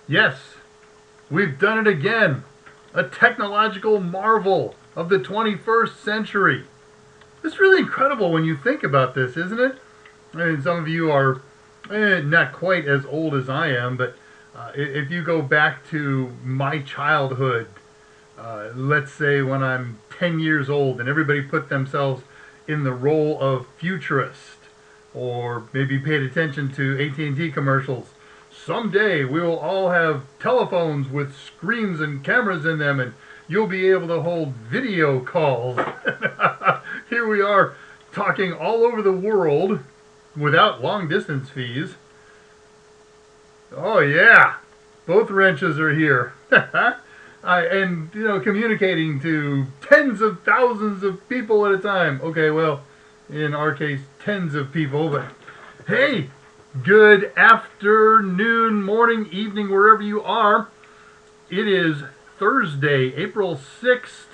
Yes, we've done it again. A technological marvel of the 21st century. It's really incredible when you think about this, isn't it? I mean, some of you are not quite as old as I am, but if you go back to my childhood, let's say when I'm 10 years old and everybody put themselves in the role of futurist, or maybe paid attention to AT&T commercials. Someday we will all have telephones with screens and cameras in them, and you'll be able to hold video calls. Here we are talking all over the world without long distance fees. Oh yeah, both wrenches are here. And communicating to tens of thousands of people at a time. Okay, well, in our case, tens of people, but hey, good afternoon, morning, evening, wherever you are. It is Thursday, April 6th,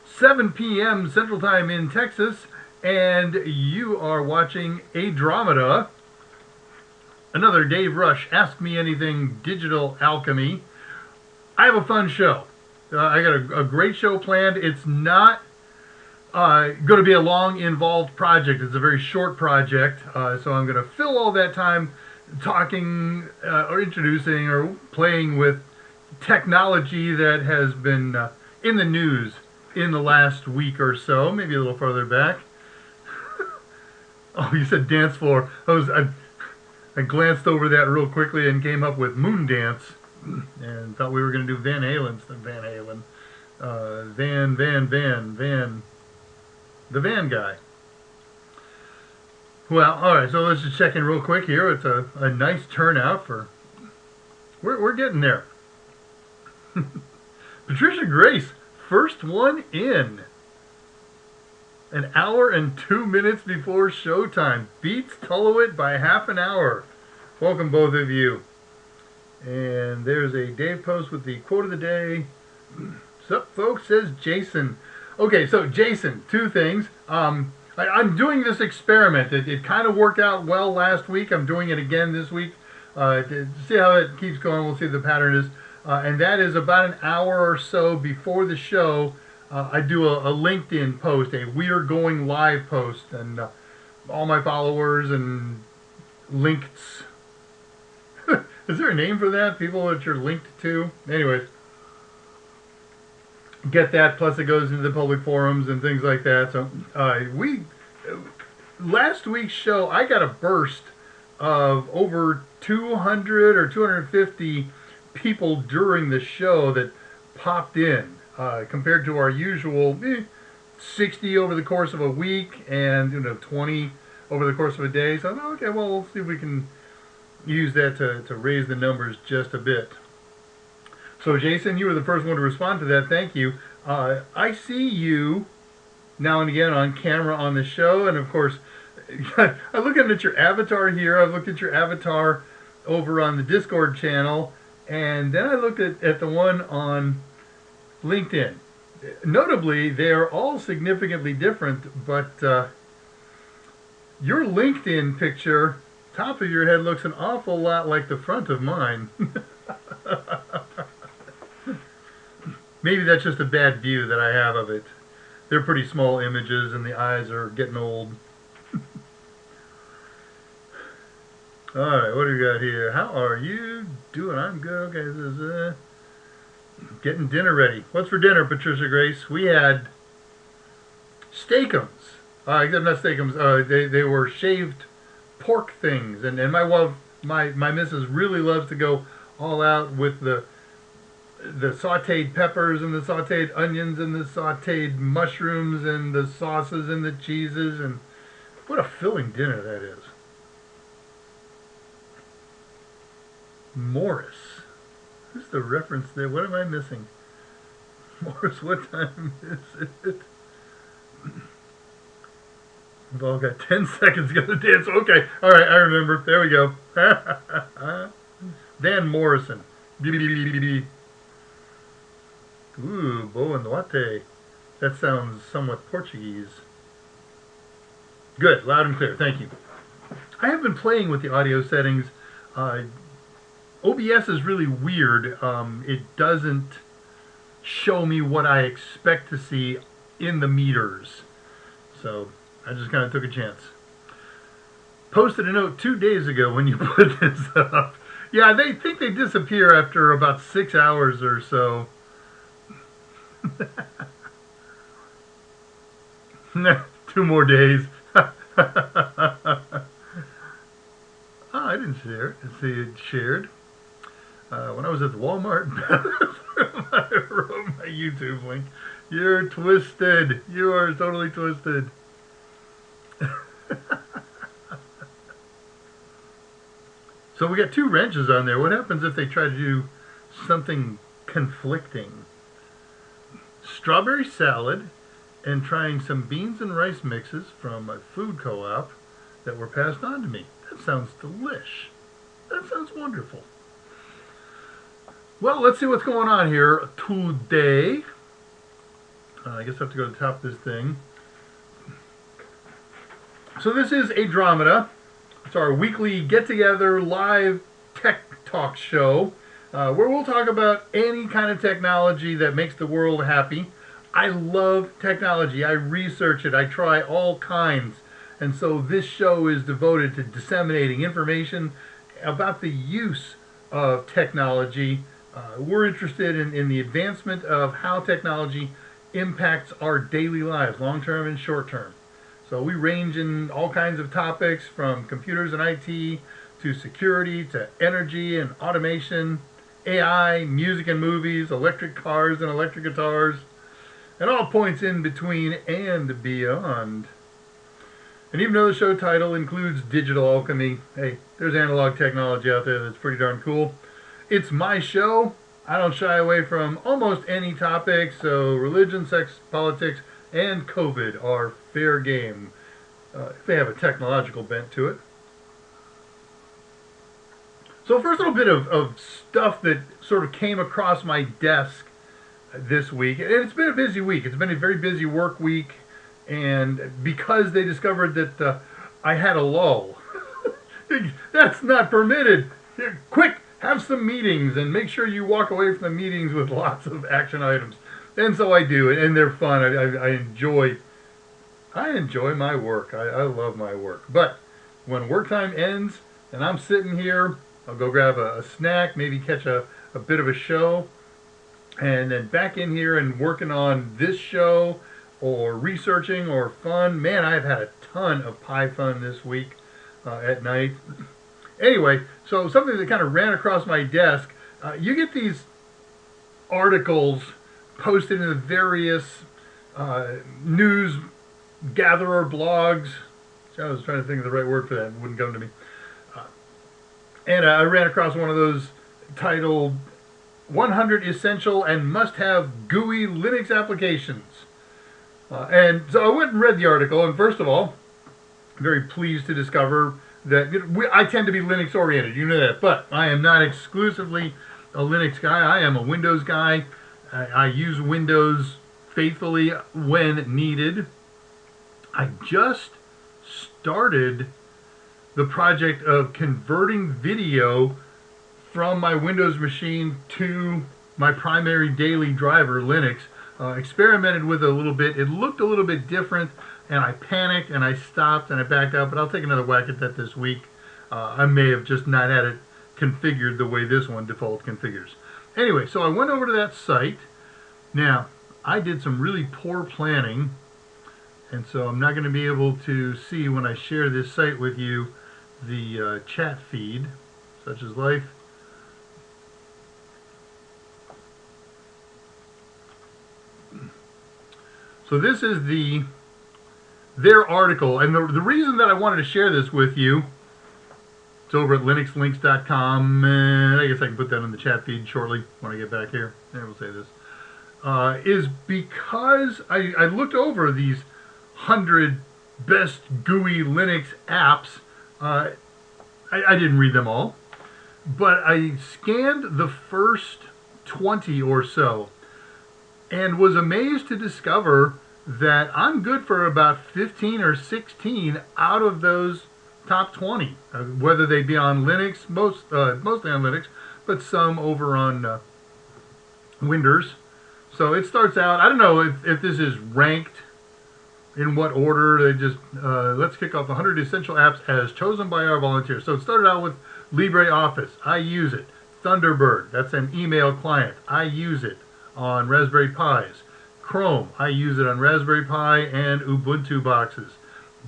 7 p.m. Central Time in Texas, and you are watching ADRAMADA, another Dave Rush Ask Me Anything digital alchemy. I have a fun show. I got a great show planned. It's not going to be a long, involved project. It's a very short project, so I'm going to fill all that time talking or introducing or playing with technology that has been in the news in the last week or so, maybe a little further back. Oh, you said dance floor. I glanced over that real quickly and came up with Moon Dance, and thought we were going to do Van Halen instead of Van Halen. The van guy. Well, alright, so let's just check in real quick here. It's a nice turnout for... We're getting there. Patricia Grace, first one in. An hour and 2 minutes before showtime. Beats Tullowit by half an hour. Welcome, both of you. And there's a Dave post with the quote of the day. Sup, folks, says Jason. Okay, so Jason, two things. I'm doing this experiment. It kind of worked out well last week. I'm doing it again this week to see how it keeps going. We'll see what the pattern is. And that is about an hour or so before the show. I do a LinkedIn post, a We're Going Live post, and all my followers and links. Is there a name for that? People that you're linked to? Anyways, get that, plus it goes into the public forums and things like that. So last week's show, I got a burst of over 200 or 250 people during the show that popped in, compared to our usual 60 over the course of a week and 20 over the course of a day. So okay, well, we'll see if we can use that to raise the numbers just a bit. So Jason, you were the first one to respond to that. Thank you. I see you now and again on camera on the show, and of course, I'm looking at your avatar here. I've looked at your avatar over on the Discord channel, and then I looked at the one on LinkedIn. Notably, they are all significantly different, but your LinkedIn picture, top of your head, looks an awful lot like the front of mine. Maybe that's just a bad view that I have of it. They're pretty small images and the eyes are getting old. Alright, what do we got here? How are you doing? I'm good. Okay, this is getting dinner ready. What's for dinner, Patricia Grace? We had steakums. Except not steakums. They were shaved pork things. And my wife, my missus really loves to go all out with the sauteed peppers and the sauteed onions and the sauteed mushrooms and the sauces and the cheeses, and what a filling dinner that is. Morris. Who's the reference there? What am I missing? Morris, what time is it? We've all got 10 seconds to go to dance. Okay, alright, I remember. There we go. Van Morrison. Ooh, boa noite. That sounds somewhat Portuguese. Good, loud and clear. Thank you. I have been playing with the audio settings OBS is really weird. It doesn't show me what I expect to see in the meters. So I just kind of took a chance. Posted a note 2 days ago when you put this up. Yeah, they think they disappear after about 6 hours or so. 2 more days. Oh, I didn't share it. See it shared. When I was at the Walmart, I wrote my YouTube link. You're twisted. You are totally twisted. So we got 2 wrenches on there. What happens if they try to do something conflicting? Strawberry salad and trying some beans and rice mixes from a food co-op that were passed on to me. That sounds delish. That sounds wonderful. Well, let's see what's going on here today. I guess I have to go to the top of this thing. So this is ADRAMADA. It's our weekly get-together live tech talk show where we'll talk about any kind of technology that makes the world happy. I love technology. I research it. I try all kinds. And so this show is devoted to disseminating information about the use of technology. We're interested in the advancement of how technology impacts our daily lives, long-term and short-term. So we range in all kinds of topics from computers and IT to security to energy and automation, AI, music and movies, electric cars and electric guitars, and all points in between and beyond. And even though the show title includes digital alchemy, hey, there's analog technology out there that's pretty darn cool. It's my show. I don't shy away from almost any topic, so religion, sex, politics, and COVID are fair game if they have a technological bent to it. So first, a little bit of stuff that sort of came across my desk this week. And it's been a busy week. It's been a very busy work week. And because they discovered that I had a lull, that's not permitted. Quick, have some meetings and make sure you walk away from the meetings with lots of action items. And so I do, and they're fun. I enjoy my work. I love my work. But when work time ends and I'm sitting here, I'll go grab a snack, maybe catch a bit of a show, and then back in here and working on this show or researching or fun. Man, I've had a ton of pie fun this week at night. Anyway, so something that kind of ran across my desk, you get these articles posted in the various news gatherer blogs. I was trying to think of the right word for that. It wouldn't come to me. And I ran across one of those titled 100 Essential and Must-Have GUI Linux Applications. And so I went and read the article, and first of all, I'm very pleased to discover that I tend to be Linux oriented, you know that, but I am not exclusively a Linux guy. I am a Windows guy. I use Windows faithfully when needed. I just started the project of converting video from my Windows machine to my primary daily driver, Linux. Experimented with it a little bit. It looked a little bit different, and I panicked, and I stopped, and I backed out, but I'll take another whack at that this week. I may have just not had it configured the way this one default configures. Anyway, so I went over to that site. Now, I did some really poor planning, and so I'm not going to be able to see when I share this site with you the chat feed, such as life. So this is their article, and the reason that I wanted to share this with you, it's over at linuxlinks.com, and I guess I can put that in the chat feed shortly when I get back here. There, we'll say this. Is because I looked over these 100 best GUI Linux apps. I didn't read them all, but I scanned the first 20 or so and was amazed to discover that I'm good for about 15 or 16 out of those top 20, whether they be on Linux, mostly on Linux, but some over on Windows. So it starts out, I don't know if this is ranked in what order. They just, let's kick off 100 essential apps as chosen by our volunteers. So it started out with LibreOffice. I use it. Thunderbird, that's an email client. I use it on Raspberry Pis. Chrome, I use it on Raspberry Pi and Ubuntu boxes.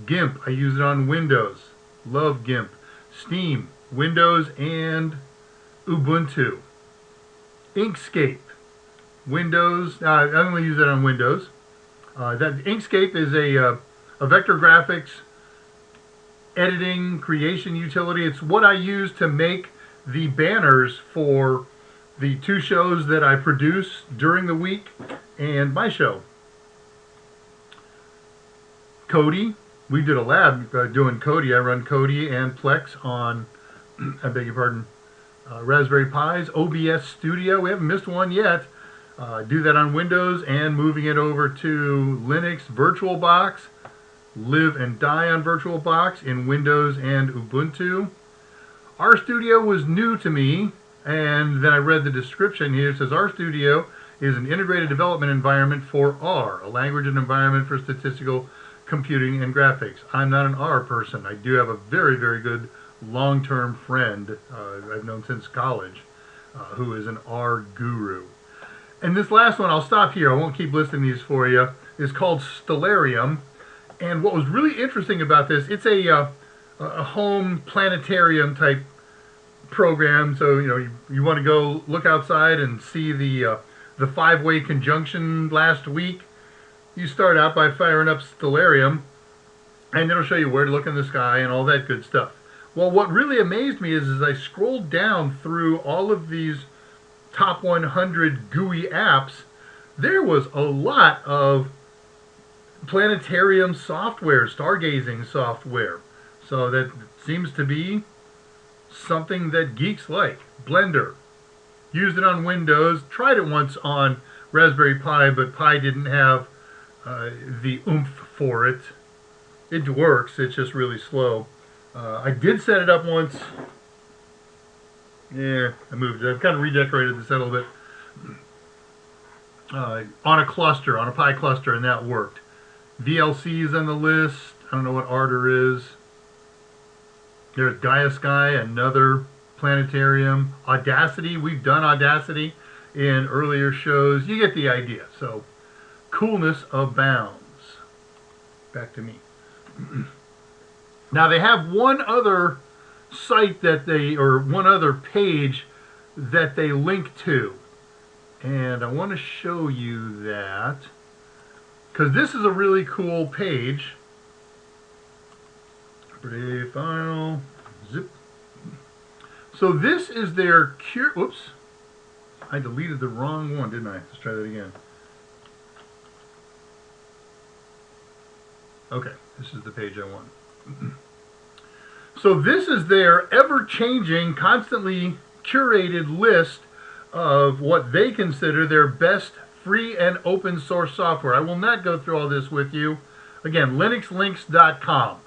GIMP, I use it on Windows. Love GIMP. Steam, Windows and Ubuntu. Inkscape, Windows, I only use it on Windows. That Inkscape is a vector graphics editing creation utility. It's what I use to make the banners for the 2 shows that I produce during the week and my show. Kodi, we did a lab doing Kodi. I run Kodi and Plex on, I beg your pardon, Raspberry Pis. OBS Studio, we haven't missed one yet. Do that on Windows and moving it over to Linux VirtualBox. Live and die on VirtualBox in Windows and Ubuntu. RStudio was new to me, and then I read the description here. It says RStudio is an integrated development environment for R, a language and environment for statistical computing and graphics. I'm not an R person. I do have a very, very good long-term friend I've known since college who is an R guru. And this last one, I'll stop here. I won't keep listing these for you, is called Stellarium. And what was really interesting about this, it's a home planetarium type program. So, you know, you want to go look outside and see the 5-way conjunction last week. You start out by firing up Stellarium, and it'll show you where to look in the sky and all that good stuff. Well, what really amazed me is as I scrolled down through all of these top 100 GUI apps, there was a lot of planetarium software, stargazing software. So that seems to be something that geeks like. Blender, used it on Windows, tried it once on Raspberry Pi, but Pi didn't have the oomph for it. It works, it's just really slow. I did set it up once. Yeah, I moved it. I've kind of redecorated this a little bit. On a cluster, on a Pi cluster, and that worked. VLC is on the list. I don't know what Ardor is. There's Gaia Sky, another planetarium. Audacity, we've done Audacity in earlier shows. You get the idea. So, coolness abounds. Back to me. Now they have one other site that they, or one other page that they link to. And I want to show you that, because this is a really cool page. Pretty file, zip. So this is their oops, I deleted the wrong one, didn't I? Let's try that again. Okay, this is the page I want. So this is their ever-changing, constantly curated list of what they consider their best free and open source software. I will not go through all this with you. Again, linuxlinks.com.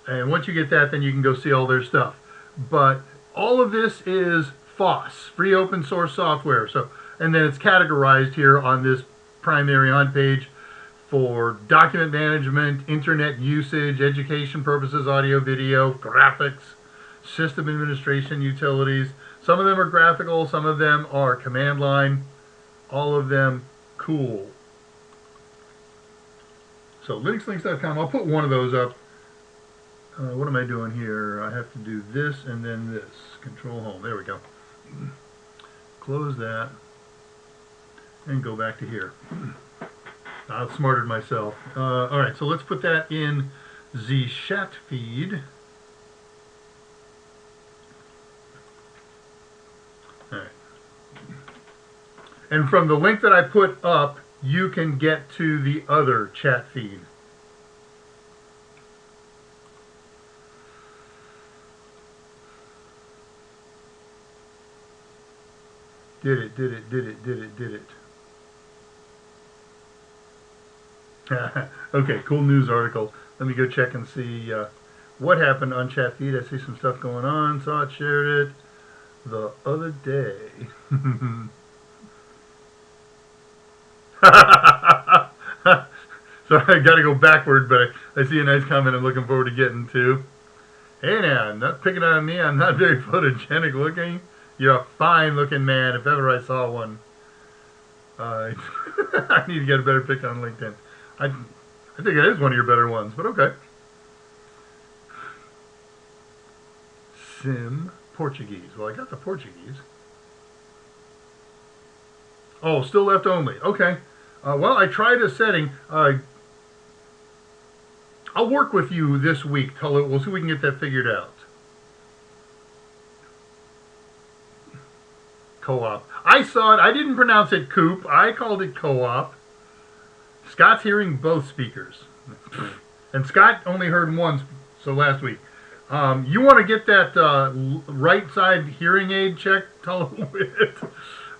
And once you get that, then you can go see all their stuff. But all of this is FOSS, free open source software. So, and then it's categorized here on this primary on page for document management, internet usage, education purposes, audio, video, graphics, system administration utilities. Some of them are graphical, some of them are command line, all of them cool. So linuxlinks.com, I'll put one of those up. What am I doing here? I have to do this and then this. Control home, there we go. Close that and go back to here. I outsmarted myself. Alright, so let's put that in the chat feed. Alright. And from the link that I put up, you can get to the other chat feed. Did it. Okay, cool news article. Let me go check and see what happened on chat feed. I see some stuff going on. Saw it, shared it. the other day. Sorry, I got to go backward, but I see a nice comment I'm looking forward to getting to. Hey now, not picking on me. I'm not very photogenic looking. You're a fine looking man if ever I saw one. I need to get a better pic on LinkedIn. I think it is one of your better ones, but okay. Sim Portuguese. Well, I got the Portuguese. Oh, still left only. Okay. Well, I tried a setting. I'll work with you this week. We'll see if we can get that figured out. Co-op. I saw it. I didn't pronounce it coop. I called it co-op. Scott's hearing both speakers. And Scott only heard one, so last week. You want to get that right side hearing aid checked, tell him with,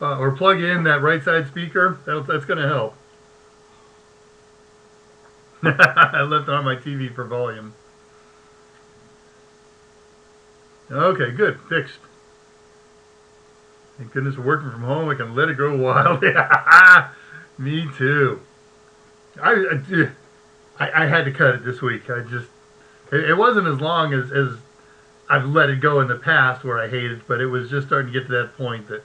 or plug in that right side speaker. That's going to help. I left it on my TV for volume. Okay, good. Fixed. Thank goodness we're working from home. I can let it grow wild. Me too. I had to cut it this week. It wasn't as long as I've let it go in the past where I hate it, but it was just starting to get to that point that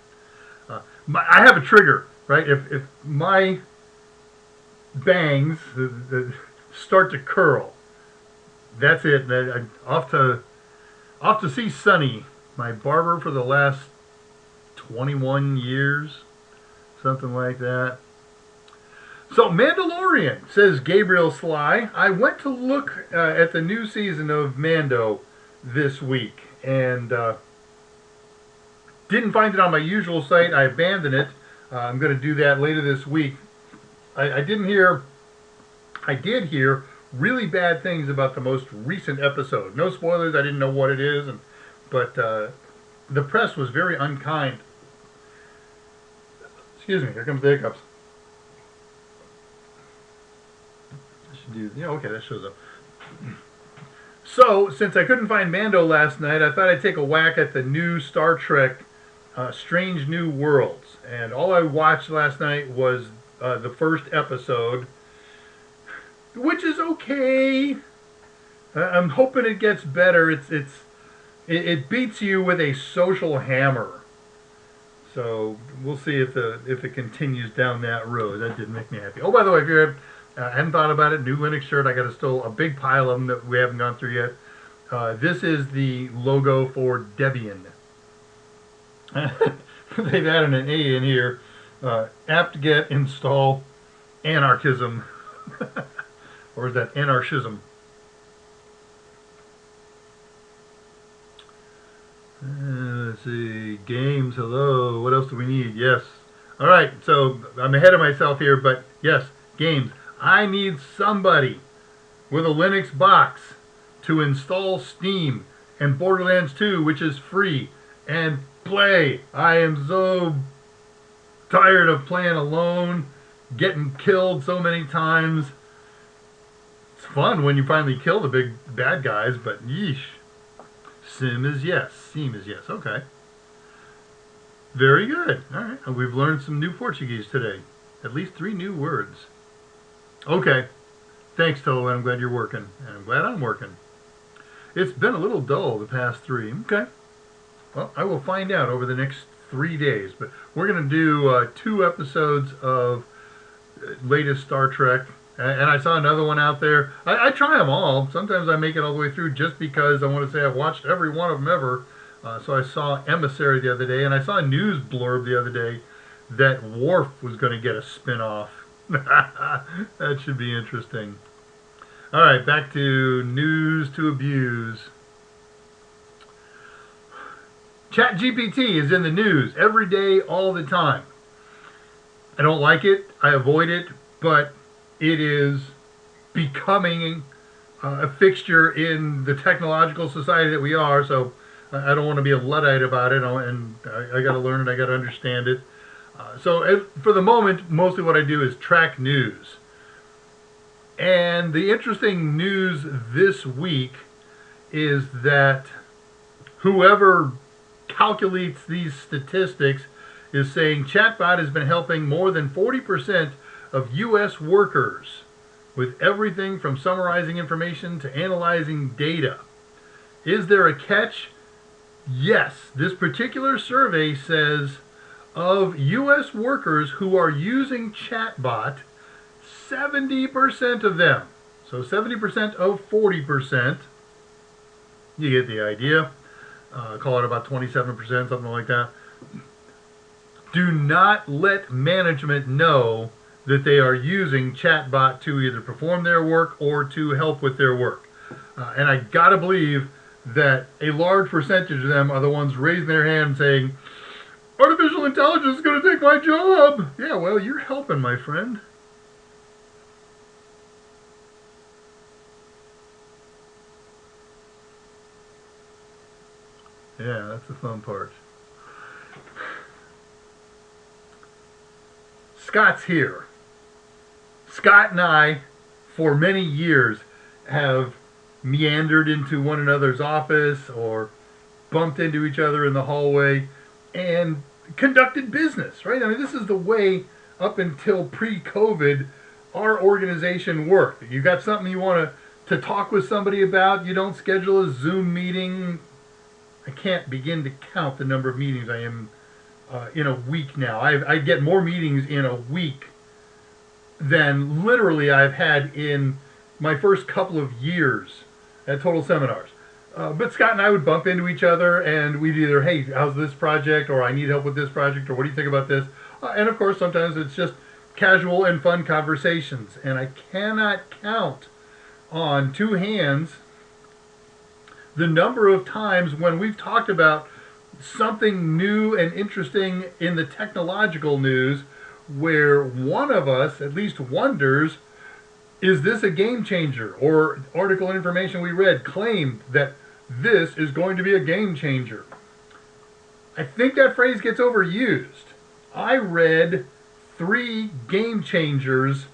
I have a trigger, right? If my bangs start to curl, that's it. I'm off to see Sonny, my barber for the last 21 years, something like that. So, Mandalorian, says Gabriel Sly. I went to look at the new season of Mando this week and didn't find it on my usual site. I abandoned it. I'm going to do that later this week. I did hear really bad things about the most recent episode. No spoilers. I didn't know what it is, but the press was very unkind. Excuse me. Here comes the hiccups. Okay, that shows up. So, since I couldn't find Mando last night, I thought I'd take a whack at the new Star Trek Strange New Worlds. And all I watched last night was the first episode, which is okay. I'm hoping it gets better. It beats you with a social hammer. So, we'll see if it continues down that road. That didn't make me happy. Oh, by the way, if you're I hadn't thought about it. New Linux shirt. I got still a big pile of them that we haven't gone through yet. This is the logo for Debian. They've added an A in here. apt-get install anarchism. Or is that anarchism? Let's see. Games. Hello. What else do we need? Yes. All right. So I'm ahead of myself here, but yes, games. I need somebody with a Linux box to install Steam and Borderlands 2, which is free, and play. I am so tired of playing alone, getting killed so many times. It's fun when you finally kill the big bad guys, but yeesh. Sim is yes. Seam is yes. Okay. Very good. All right. We've learned some new Portuguese today. At least 3 new words. Okay. Thanks, Tolo. I'm glad you're working. And I'm glad I'm working. It's been a little dull the past 3. Okay. Well, I will find out over the next 3 days. But we're going to do 2 episodes of latest Star Trek. And I saw another one out there. I try them all. Sometimes I make it all the way through just because I want to say I've watched every one of them ever. So I saw Emissary the other day, and I saw a news blurb the other day that Worf was going to get a spin-off. That should be interesting. All right, back to news to abuse. ChatGPT is in the news every day, all the time. I don't like it. I avoid it, but it is becoming a fixture in the technological society that we are, so I don't want to be a Luddite about it, and I got to learn it, I got to understand it. So for the moment, mostly what I do is track news. And the interesting news this week is that whoever calculates these statistics is saying chatbot has been helping more than 40% of U.S. workers with everything from summarizing information to analyzing data. Is there a catch? Yes. This particular survey says of U.S. workers who are using chatbot, 70% of them, so 70% of 40%, you get the idea, call it about 27%, something like that, do not let management know that they are using chatbot to either perform their work or to help with their work. And I gotta believe that a large percentage of them are the ones raising their hand saying, artificial intelligence is going to take my job. Yeah, well, you're helping, my friend. Yeah, that's the fun part. Scott's here. Scott and I, for many years, have meandered into one another's office or bumped into each other in the hallway and conducted business, right? I mean, this is the way up until pre-COVID our organization worked. You got something you want to talk with somebody about, you don't schedule a Zoom meeting. I can't begin to count the number of meetings I am in a week now. I get more meetings in a week than literally I've had in my first couple of years at Total Seminars. But Scott and I would bump into each other and we'd either, hey, how's this project? Or I need help with this project, or what do you think about this? And of course, sometimes it's just casual and fun conversations. And I cannot count on two hands the number of times when we've talked about something new and interesting in the technological news where one of us at least wonders, is this a game changer? Or article information we read claimed that this is going to be a game changer. I think that phrase gets overused. I read 3 game changers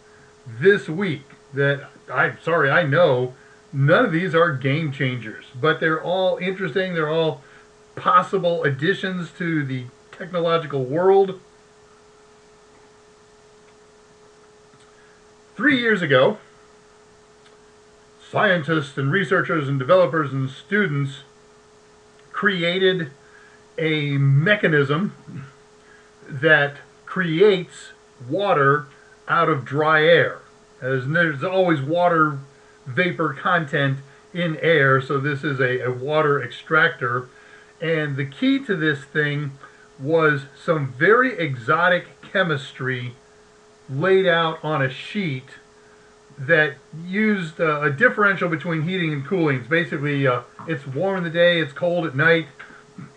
this week that I know none of these are game changers, but they're all interesting. They're all possible additions to the technological world. 3 years ago, scientists and researchers and developers and students created a mechanism that creates water out of dry air. As there's always water vapor content in air, so this is a water extractor. And the key to this thing was some very exotic chemistry laid out on a sheet that used a differential between heating and cooling. It's basically, it's warm in the day, it's cold at night,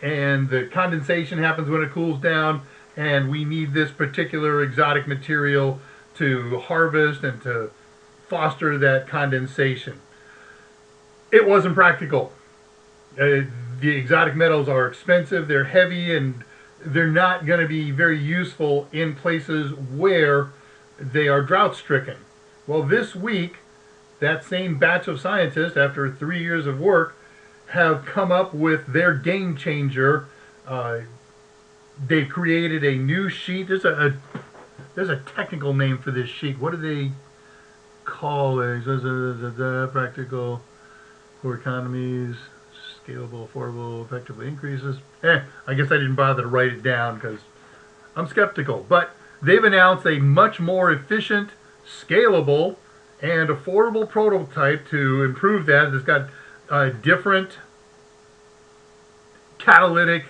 and the condensation happens when it cools down, and we need this particular exotic material to harvest and to foster that condensation. It wasn't practical. The exotic metals are expensive, they're heavy, and they're not going to be very useful in places where they are drought stricken. Well, this week, that same batch of scientists, after 3 years of work, have come up with their game changer. They created a new sheet. There's a technical name for this sheet. What do they call it? Practical for economies, scalable, affordable, effectively increases. I guess I didn't bother to write it down because I'm skeptical. But they've announced a much more efficient, scalable, and affordable prototype to improve that. It's got different catalytic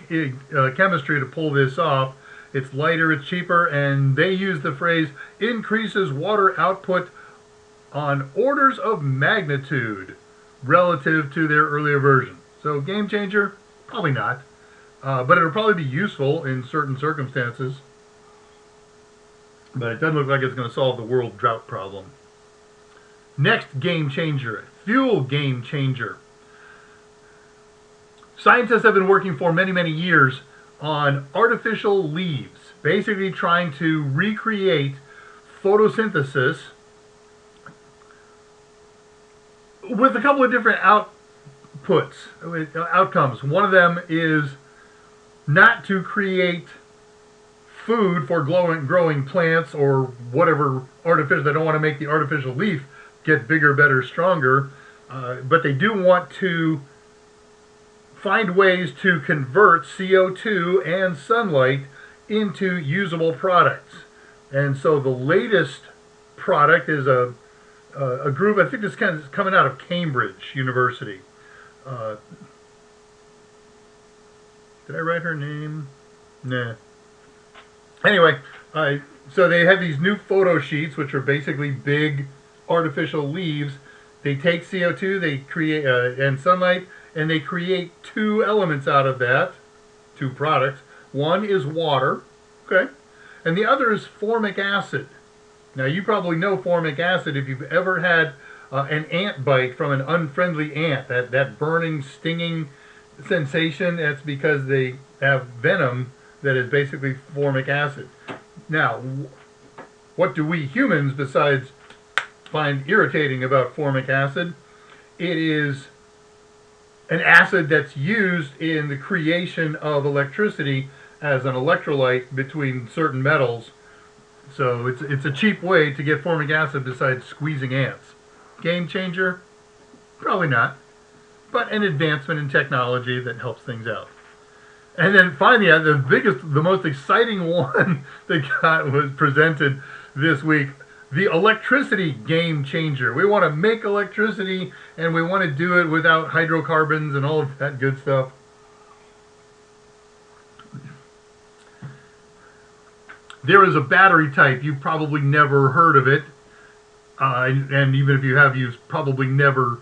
chemistry to pull this off. It's lighter, it's cheaper, and they use the phrase increases water output on orders of magnitude relative to their earlier version. So game changer? Probably not. But it'll probably be useful in certain circumstances. But it doesn't look like it's going to solve the world drought problem. Next game changer, fuel game changer. Scientists have been working for many, many years on artificial leaves, basically trying to recreate photosynthesis with a couple of different outcomes. One of them is not to create food for growing plants or whatever artificial. They don't want to make the artificial leaf get bigger, better, stronger, but they do want to find ways to convert CO2 and sunlight into usable products. And so the latest product is a group, I think this kind of coming out of Cambridge University. Did I write her name? Nah. Anyway, so they have these new photo sheets, which are basically big artificial leaves. They take CO2, they create and sunlight, and they create two elements out of that, two products. One is water, okay, and the other is formic acid. Now, you probably know formic acid if you've ever had an ant bite from an unfriendly ant, that burning, stinging sensation. That's because they have venom that is basically formic acid. Now, what do we humans, besides find irritating about formic acid? It is an acid that's used in the creation of electricity as an electrolyte between certain metals. So it's a cheap way to get formic acid besides squeezing ants. Game changer? Probably not. But an advancement in technology that helps things out. And then finally, the most exciting one that was presented this week, the electricity game changer. We want to make electricity, and we want to do it without hydrocarbons and all of that good stuff. There is a battery type. You've probably never heard of it, and even if you have, you've probably never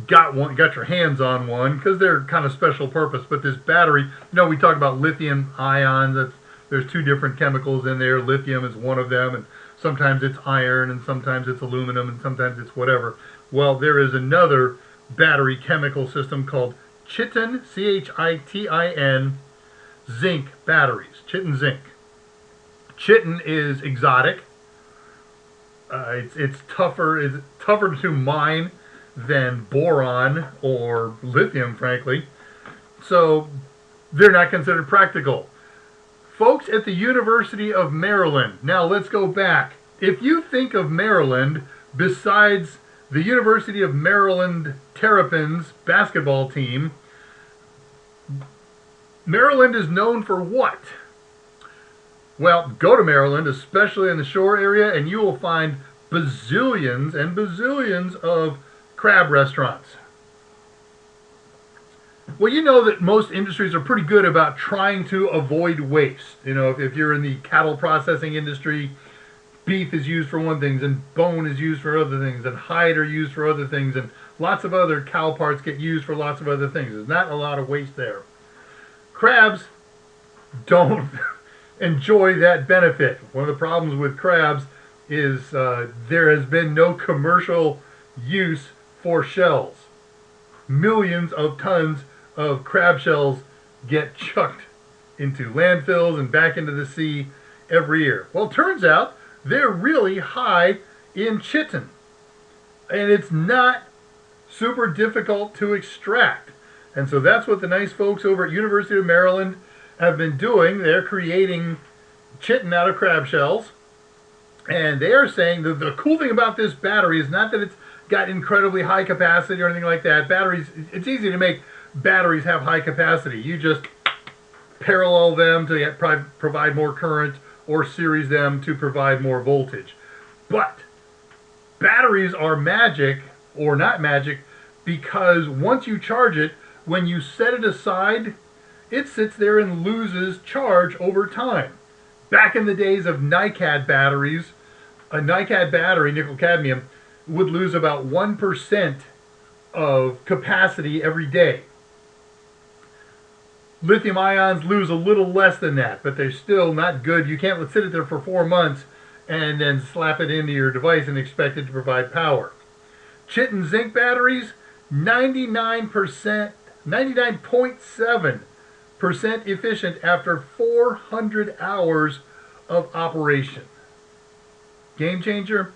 got your hands on one, because they're kind of special purpose. But this battery, we talk about lithium ions. There's two different chemicals in there. Lithium is one of them, and sometimes it's iron, and sometimes it's aluminum, and sometimes it's whatever. Well, there is another battery chemical system called chitin, C-H-I-T-I-N, zinc batteries, chitin zinc. Chitin is exotic. It's tougher to mine than boron or lithium, frankly. So they're not considered practical. Folks at the University of Maryland. Now let's go back. If you think of Maryland, besides the University of Maryland Terrapins basketball team, Maryland is known for what? Well, go to Maryland, especially in the shore area, and you will find bazillions and bazillions of crab restaurants. Well, you know that most industries are pretty good about trying to avoid waste. If you're in the cattle processing industry, beef is used for one thing, and bone is used for other things, and hide are used for other things, and lots of other cow parts get used for lots of other things. There's not a lot of waste there. Crabs don't enjoy that benefit. One of the problems with crabs is there has been no commercial use for shells. Millions of tons of crab shells get chucked into landfills and back into the sea every year. Well, it turns out they're really high in chitin, and it's not super difficult to extract. And so that's what the nice folks over at University of Maryland have been doing. They're creating chitin out of crab shells, and they are saying that the cool thing about this battery is not that it's got incredibly high capacity or anything like that. Batteries, it's easy to make batteries have high capacity. You just parallel them to provide more current, or series them to provide more voltage. But batteries are magic, or not magic, because once you charge it, when you set it aside, it sits there and loses charge over time. Back in the days of NiCad batteries, a NiCad battery, nickel cadmium, would lose about 1% of capacity every day. Lithium ions lose a little less than that, but they're still not good. You can't sit it there for 4 months and then slap it into your device and expect it to provide power. Chitin zinc batteries, 99.7% efficient after 400 hours of operation. Game changer?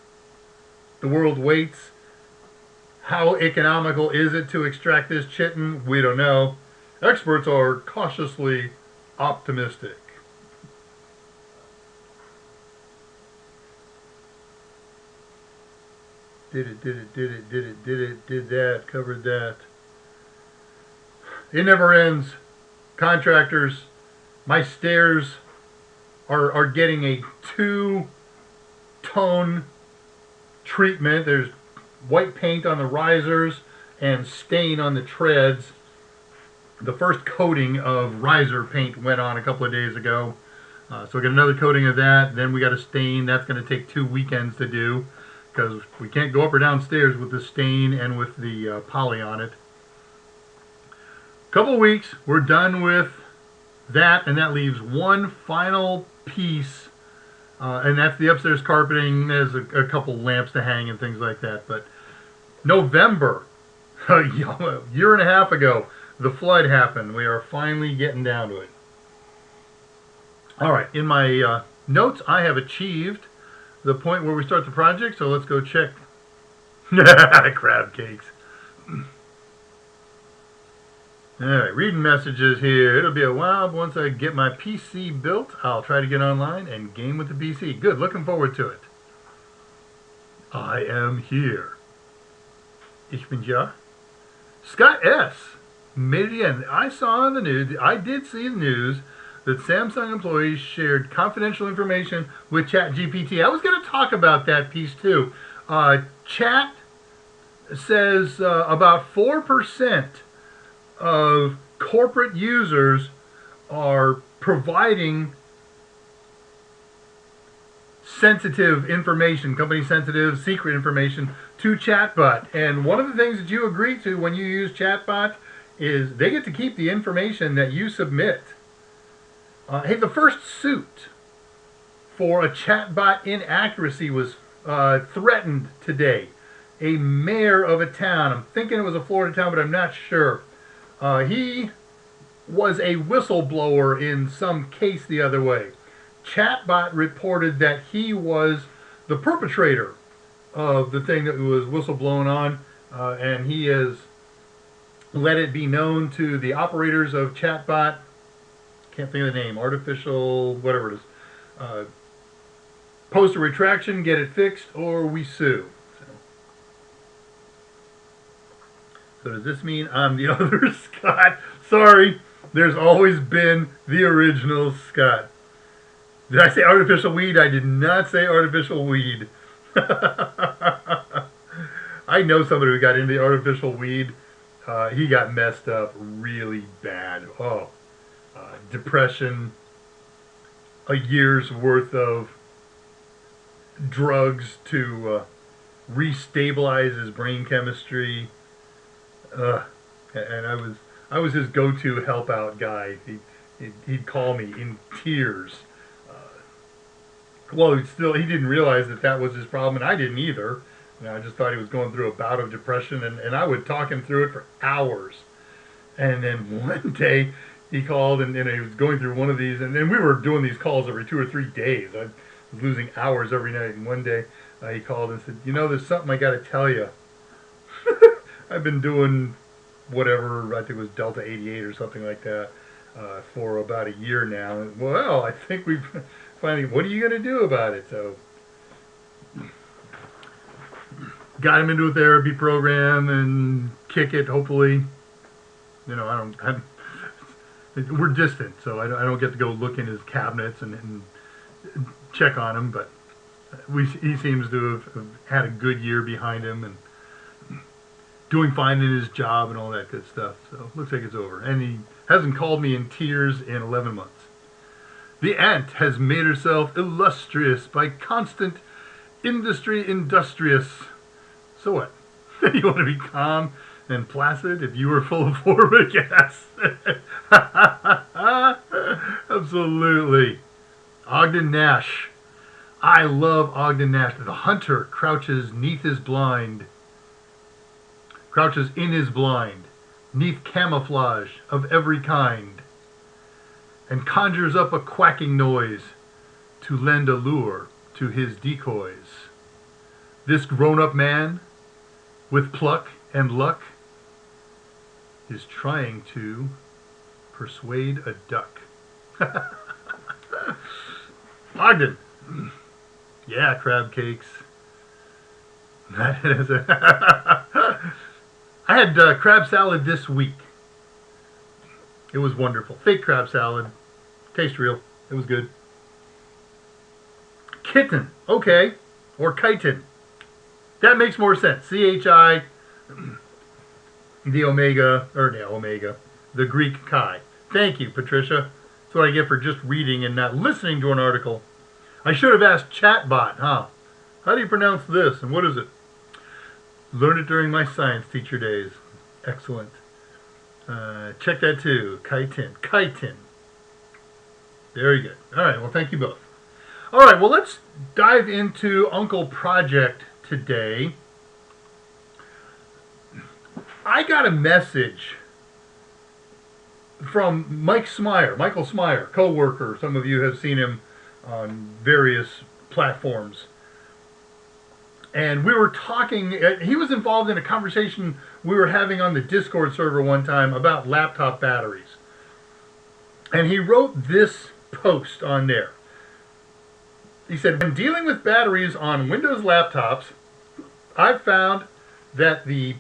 The world waits. How economical is it to extract this chitin? We don't know. Experts are cautiously optimistic. Did that, covered that. It never ends. Contractors, my stairs are getting a 2-tone treatment. There's white paint on the risers and stain on the treads. The first coating of riser paint went on a couple of days ago. So we got another coating of that. Then we got a stain. That's going to take 2 weekends to do because we can't go up or down stairs with the stain and with the poly on it. Couple of weeks, we're done with that, and that leaves one final piece, and that's the upstairs carpeting. There's a couple lamps to hang and things like that. But November, a year and a half ago, the flood happened. We are finally getting down to it. All right, in my notes, I have achieved the point where we start the project, so let's go check. Crab cakes. Alright, reading messages here. It'll be a while, but once I get my PC built, I'll try to get online and game with the PC. Good, looking forward to it. I am here. Ich bin ja. Scott S. made it again. I saw in the news, I did see the news, that Samsung employees shared confidential information with ChatGPT. I was going to talk about that piece too. Chat says about 4% of corporate users are providing sensitive information, company sensitive, secret information to chatbot. And one of the things that you agree to when you use chatbot is they get to keep the information that you submit. Hey, the first suit for a chatbot inaccuracy was threatened today. A mayor of a town, I'm thinking it was a Florida town, but I'm not sure. He was a whistleblower in some case the other way. Chatbot reported that he was the perpetrator of the thing that was whistleblown on, and he has let it be known to the operators of Chatbot. Can't think of the name. Artificial, whatever it is. Post a retraction, get it fixed, or we sue. So does this mean I'm the other Scott? Sorry, there's always been the original Scott. Did I say artificial weed? I did not say artificial weed. I know somebody who got into the artificial weed. He got messed up really bad. Oh, depression, a year's worth of drugs to restabilize his brain chemistry. And I was his go-to help out guy. He'd call me in tears. Well, he didn't realize that was his problem, and I didn't either. I just thought he was going through a bout of depression, and I would talk him through it for hours. And then one day he called, and he was going through one of these, and we were doing these calls every 2 or 3 days. I was losing hours every night, and one day he called and said, "You know, there's something I got to tell you." I've been doing whatever, I think it was Delta 88 or something like that, for about a year now. Well, I think we've finally, what are you going to do about it? So, got him into a therapy program and kick it, hopefully. You know, we're distant, so I don't get to go look in his cabinets and check on him, but he seems to have had a good year behind him and doing fine in his job and all that good stuff. So looks like it's over. And he hasn't called me in tears in 11 months. The ant has made herself illustrious by constant industrious. So what? You want to be calm and placid if you were full of formic acid? Absolutely. Ogden Nash. I love Ogden Nash. The hunter crouches in his blind, neath camouflage of every kind, and conjures up a quacking noise to lend a lure to his decoys. This grown-up man, with pluck and luck, is trying to persuade a duck. Ogden. Yeah, crab cakes. I had crab salad this week. It was wonderful. Fake crab salad. Tastes real. It was good. Kitten. Okay. Or chitin. That makes more sense. C-H-I, the omega, or the omega, the Greek chi. Thank you, Patricia. That's what I get for just reading and not listening to an article. I should have asked Chatbot, huh? How do you pronounce this, and what is it? Learned it during my science teacher days. Excellent. Check that too. Chitin. Chitin. Very good. All right, well, thank you both. All right, well, let's dive into Uncle Project today. I got a message from Michael Smyer, co-worker. Some of you have seen him on various platforms. And we were talking, he was involved in a conversation we were having on the Discord server one time about laptop batteries. And he wrote this post on there. He said, when dealing with batteries on Windows laptops, I've found that the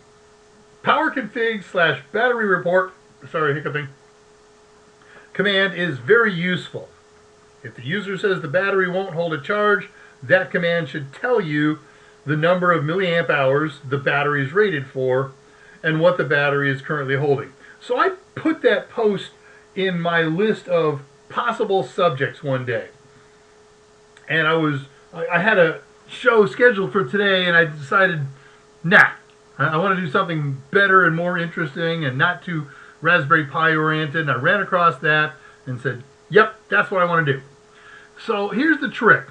power config / battery report, sorry, hiccuping, command is very useful. If the user says the battery won't hold a charge, that command should tell you the number of milliamp hours the battery is rated for and what the battery is currently holding. So I put that post in my list of possible subjects one day. And I had a show scheduled for today, and I decided, nah, I want to do something better and more interesting and not too Raspberry Pi oriented. And I ran across that and said, yep, that's what I want to do. So here's the trick.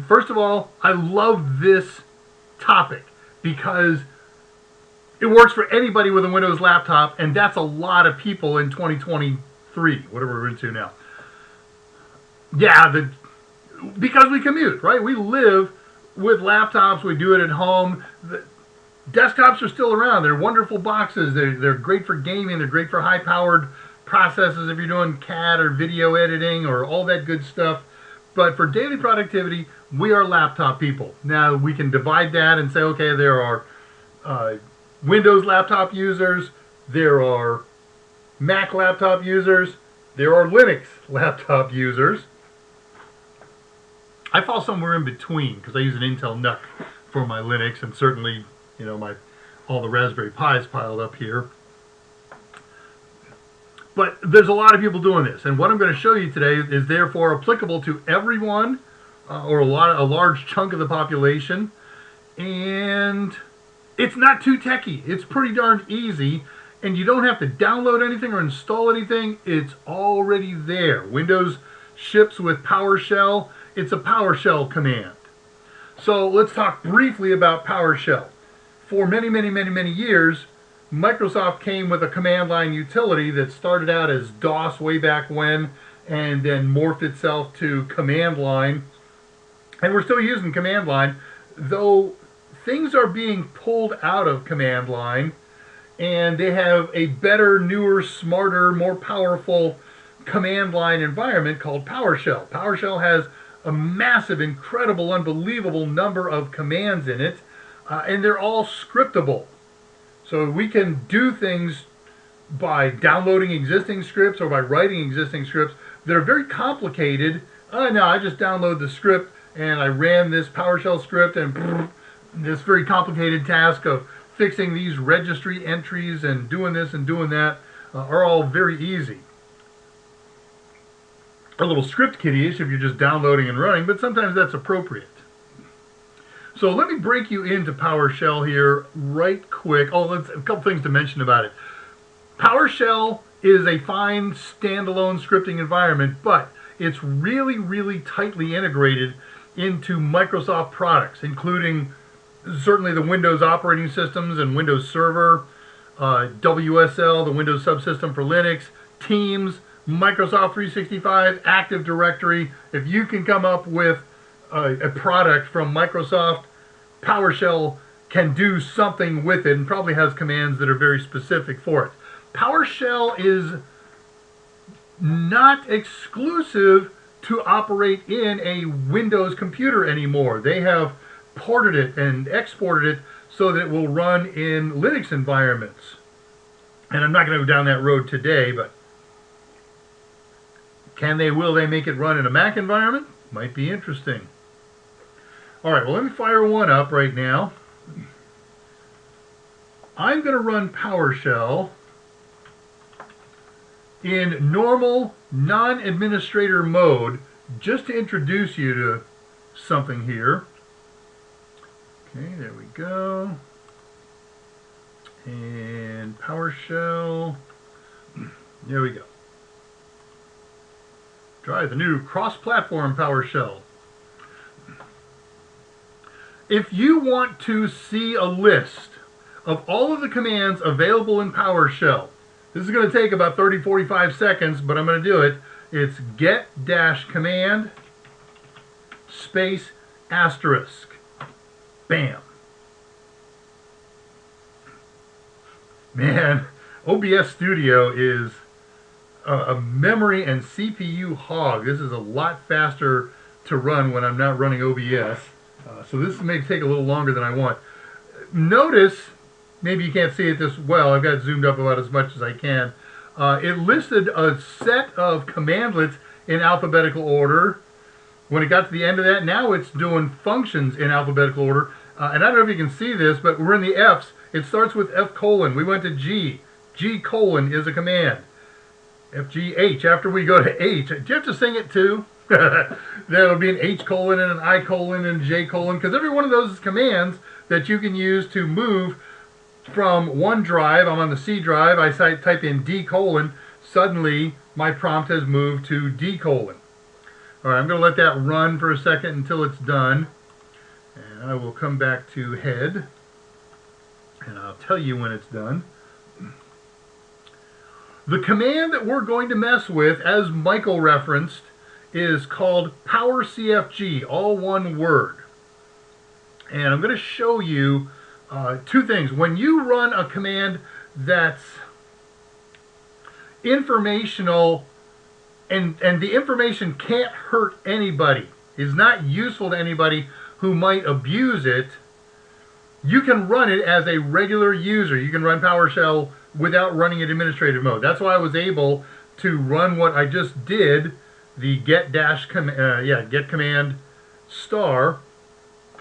First of all, I love this topic because it works for anybody with a Windows laptop, and that's a lot of people in 2023, whatever we're into now. Yeah, because we commute, right? We live with laptops. We do it at home. The desktops are still around. They're wonderful boxes. They're great for gaming. They're great for high-powered processes if you're doing CAD or video editing or all that good stuff. But for daily productivity, we are laptop people. Now, we can divide that and say, okay, there are Windows laptop users, there are Mac laptop users, there are Linux laptop users. I fall somewhere in between because I use an Intel NUC for my Linux, and certainly, you know, all the Raspberry Pis piled up here. But there's a lot of people doing this, and what I'm going to show you today is therefore applicable to everyone or a large chunk of the population, and it's not too techy. It's pretty darn easy, and you don't have to download anything or install anything. It's already there. Windows ships with PowerShell. It's a PowerShell command. So let's talk briefly about PowerShell. For many years, Microsoft came with a command line utility that started out as DOS way back when and then morphed itself to command line. And we're still using command line, though things are being pulled out of command line, and they have a better, newer, smarter, more powerful command line environment called PowerShell. PowerShell has a massive, incredible, unbelievable number of commands in it, and they're all scriptable. So we can do things by downloading existing scripts or by writing existing scripts that are very complicated. No, I just download the script and I ran this PowerShell script, and this very complicated task of fixing these registry entries and doing this and doing that are all very easy. A little script kiddie-ish if you're just downloading and running, but sometimes that's appropriate. So let me break you into PowerShell here right quick. Oh, a couple things to mention about it. PowerShell is a fine standalone scripting environment, but it's really tightly integrated into Microsoft products, including certainly the Windows operating systems and Windows Server, WSL, the Windows subsystem for Linux, Teams, Microsoft 365, Active Directory. If you can come up with a product from Microsoft, PowerShell can do something with it and probably has commands that are very specific for it. PowerShell is not exclusive to operate in a Windows computer anymore. They have ported it and exported it so that it will run in Linux environments. And I'm not going to go down that road today, but will they make it run in a Mac environment? Might be interesting. All right, well, let me fire one up right now. I'm going to run PowerShell in normal, non-administrator mode, just to introduce you to something here. Okay, there we go. And PowerShell. There we go. Try the new cross-platform PowerShell. If you want to see a list of all of the commands available in PowerShell, this is going to take about 30-45 seconds, but I'm going to do it. It's get-command space asterisk. Bam. Man, OBS Studio is a memory and CPU hog. This is a lot faster to run when I'm not running OBS. So this may take a little longer than I want. Notice, maybe you can't see it this well, I've got it zoomed up about as much as I can. It listed a set of commandlets in alphabetical order. When it got to the end of that, now it's doing functions in alphabetical order. And I don't know if you can see this, but we're in the F's. It starts with F colon. We went to G. G colon is a command. FGH. After we go to H, do you have to sing it too? There'll be an H colon and an I colon and J colon, because every one of those is commands that you can use to move from one drive. I'm on the C drive. I type in D colon. Suddenly, my prompt has moved to D colon. All right, I'm going to let that run for a second until it's done. And I will come back to head, and I'll tell you when it's done. The command that we're going to mess with, as Michael referenced, is called powercfg, all one word. And I'm going to show you two things. When you run a command that's informational and the information can't hurt anybody, is not useful to anybody who might abuse it, you can run it as a regular user. You can run PowerShell without running in administrative mode. That's why I was able to run what I just did, the get command star,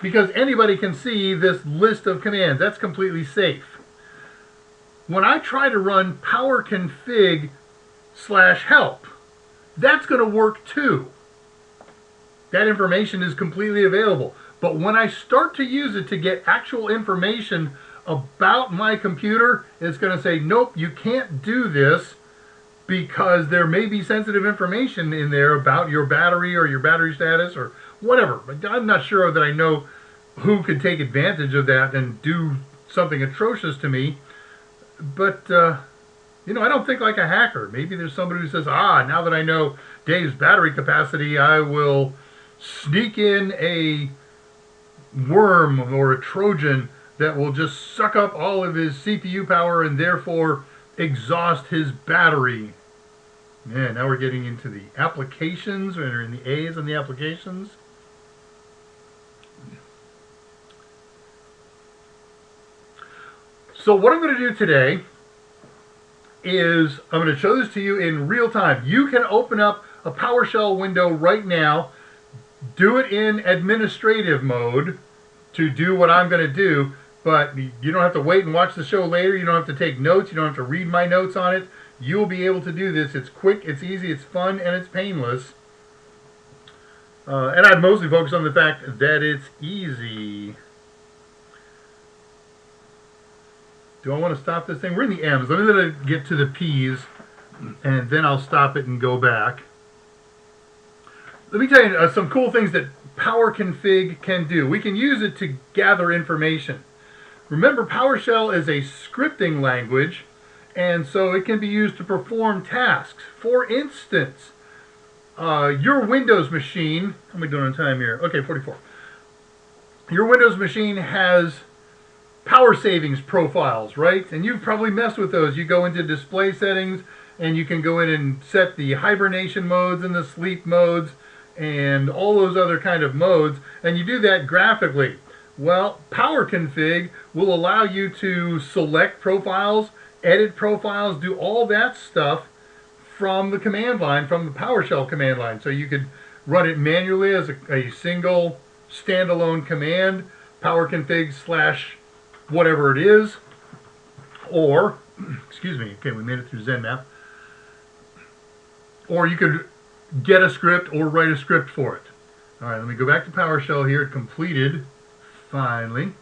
because anybody can see this list of commands. That's completely safe. When I try to run powerconfig/help, that's going to work too. That information is completely available. But when I start to use it to get actual information about my computer, it's going to say, nope, you can't do this because there may be sensitive information in there about your battery or your battery status or whatever. I'm not sure that I know who could take advantage of that and do something atrocious to me. But, you know, I don't think like a hacker. Maybe there's somebody who says, now that I know Dave's battery capacity, I will sneak in a worm or a Trojan that will just suck up all of his CPU power and therefore exhaust his battery. Man, now we're getting into the applications. We're in the A's on the applications. So what I'm going to do today is I'm going to show this to you in real time. You can open up a PowerShell window right now, do it in administrative mode to do what I'm going to do, but you don't have to wait and watch the show later. You don't have to take notes. You don't have to read my notes on it. You'll be able to do this. It's quick, it's easy, it's fun, and it's painless. And I'd mostly focus on the fact that it's easy. Do I want to stop this thing? We're in the M's. Let me get to the P's, and then I'll stop it and go back. Let me tell you some cool things that powerconfig can do. We can use it to gather information. Remember, PowerShell is a scripting language, and so it can be used to perform tasks. For instance, your Windows machine, how am I doing on time here? Okay, 44. Your Windows machine has power savings profiles, right? And you've probably messed with those. You go into display settings and you can go in and set the hibernation modes and the sleep modes and all those other kind of modes, and you do that graphically. Well, Power Config will allow you to select profiles, edit profiles, do all that stuff from the command line, from the PowerShell command line. So you could run it manually as a single standalone command, Power Config / whatever it is, or, excuse me, okay, we made it through ZenMap, or you could get a script or write a script for it. All right, let me go back to PowerShell here. It completed, finally.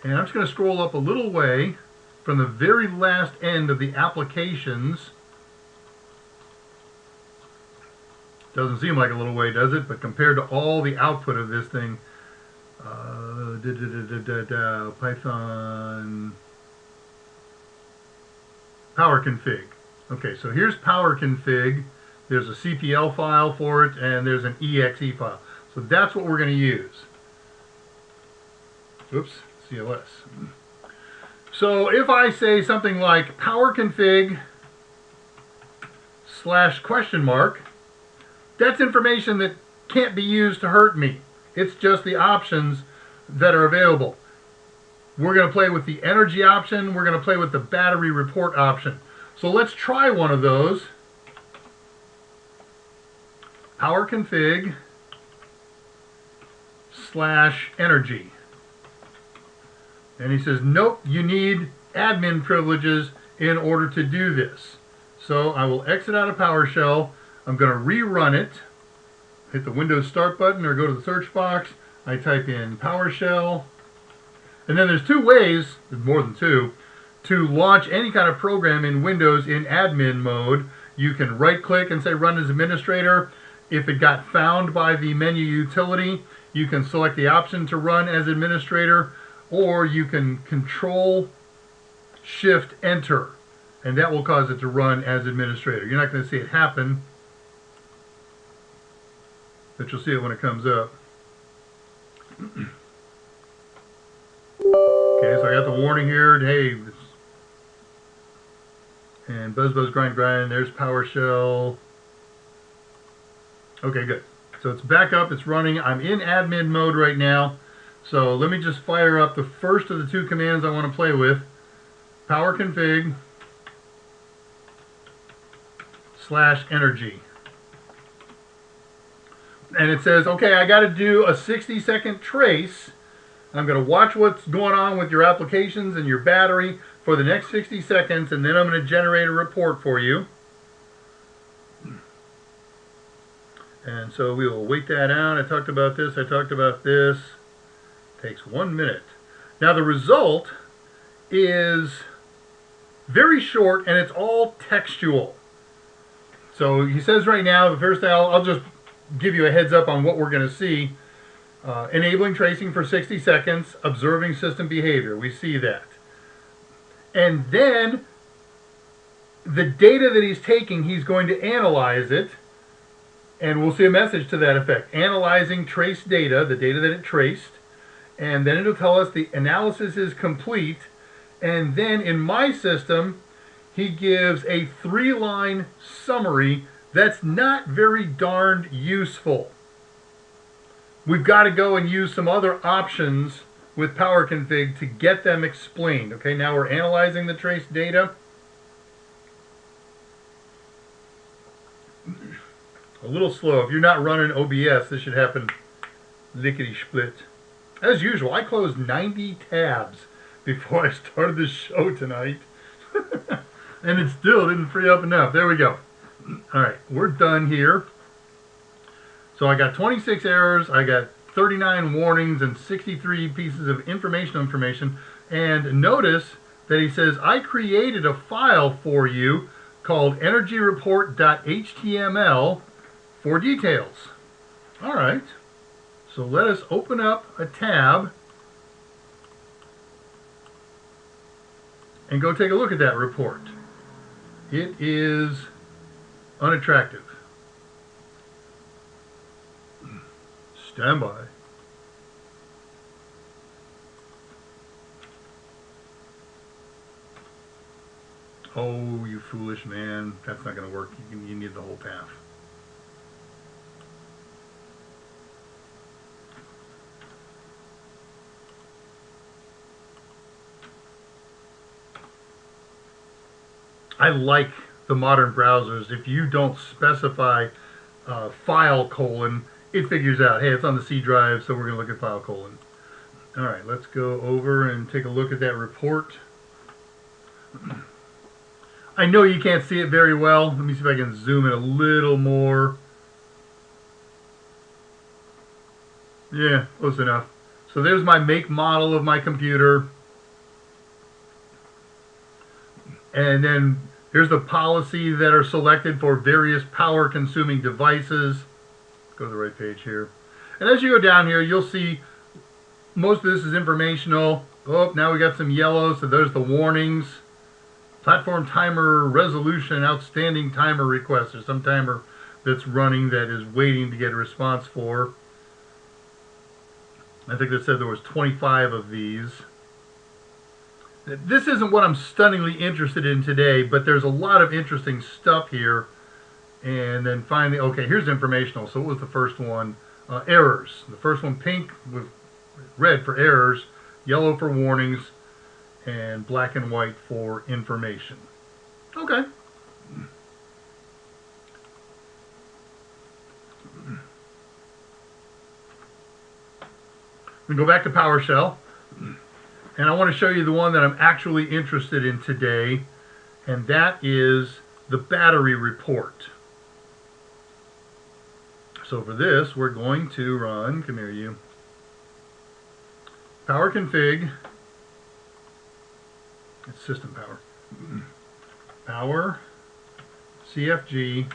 And I'm just going to scroll up a little way from the very last end of the applications. Doesn't seem like a little way, does it? But compared to all the output of this thing, Python Power Config. Okay, so here's Power Config. There's a CPL file for it, and there's an exe file. So that's what we're going to use. Oops, CLS. So if I say something like Power Config / that's information that can't be used to hurt me. It's just the options that are available. We're going to play with the energy option. We're going to play with the battery report option. So let's try one of those. Power Config / energy. And he says, nope, you need admin privileges in order to do this. So I will exit out of PowerShell. I'm going to rerun it. Hit the Windows Start button or go to the search box. I type in PowerShell. And then there's two ways, more than two, to launch any kind of program in Windows in admin mode. You can right-click and say Run as Administrator. If it got found by the menu utility, you can select the option to run as administrator, or you can Control-Shift-Enter, and that will cause it to run as administrator. You're not going to see it happen, but you'll see it when it comes up. Okay, so I got the warning here. Hey, and buzz, buzz, grind, grind. There's PowerShell. Okay, good. So it's back up, it's running. I'm in admin mode right now. So let me just fire up the first of the two commands I want to play with. Power Config / energy. And it says, okay, I got to do a 60-second trace. I'm going to watch what's going on with your applications and your battery for the next 60 seconds, and then I'm going to generate a report for you. And so we will wait that out. I talked about this. Takes 1 minute. Now the result is very short, and it's all textual. So he says right now, the first thing, I'll just give you a heads up on what we're going to see. Enabling tracing for 60 seconds, observing system behavior. We see that. And then the data that he's taking, he's going to analyze it. And we'll see a message to that effect. Analyzing trace data, the data that it traced. And then it'll tell us the analysis is complete. And then in my system, he gives a 3-line summary that's not very darned useful. We've got to go and use some other options with Power Config to get them explained. Okay, now we're analyzing the trace data. A little slow. If you're not running OBS, this should happen lickety-split. As usual, I closed 90 tabs before I started this show tonight. And it still didn't free up enough. There we go. All right, we're done here. So I got 26 errors, I got 39 warnings, and 63 pieces of information. And notice that he says, I created a file for you called energyreport.html for details. All right, so let us open up a tab and go take a look at that report. It is unattractive. Stand by. Oh, you foolish man. That's not going to work. You need the whole path. I like the modern browsers. If you don't specify file colon, it figures out, hey, it's on the C drive, so we're going to look at file colon. All right, let's go over and take a look at that report. I know you can't see it very well. Let me see if I can zoom in a little more. Yeah, close enough. So there's my make model of my computer. And then here's the policy that are selected for various power consuming devices. Go to the right page here. And as you go down here, you'll see most of this is informational. Oh, now we got some yellow, so there's the warnings. Platform timer resolution, outstanding timer request. There's some timer that's running that is waiting to get a response for. I think they said there was 25 of these. This isn't what I'm stunningly interested in today, but there's a lot of interesting stuff here. And then finally, okay, here's informational. So what was the first one? Errors. The first one, pink with red for errors, yellow for warnings, and black and white for information. Okay. We go back to PowerShell, and I want to show you the one that I'm actually interested in today, and that is the battery report. So for this, we're going to run, come here you, power config, it's system power, power cfg